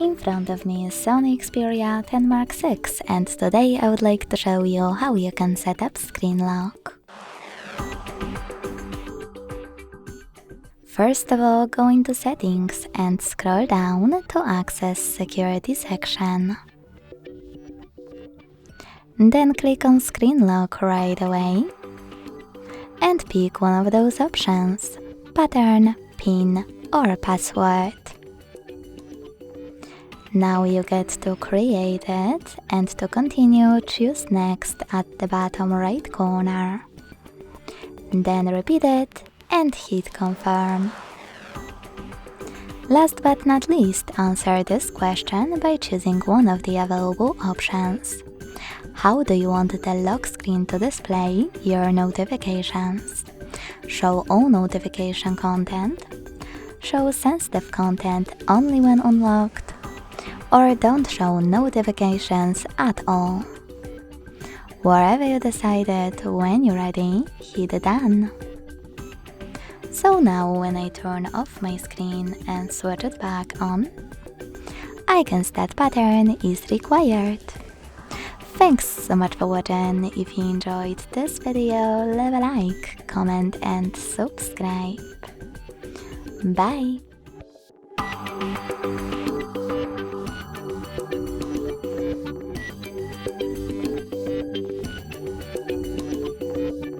In front of me is SONY Xperia 10 Mark VI, and today I would like to show you how you can set up screen lock. First of all, go into Settings and scroll down to access Security section. Then click on Screen Lock right away and pick one of those options: pattern, PIN or password. Now you get to create it, and to continue, choose Next at the bottom right corner. Then repeat it and hit Confirm. Last but not least, answer this question by choosing one of the available options. How do you want the lock screen to display your notifications? Show all notification content? Show sensitive content only when unlocked? Or don't show notifications at all? Wherever you decided, when you're ready, hit Done. So now when I turn off my screen and switch it back on, icons that pattern is required. Thanks so much for watching. If you enjoyed this video, leave a like, comment and subscribe. Bye!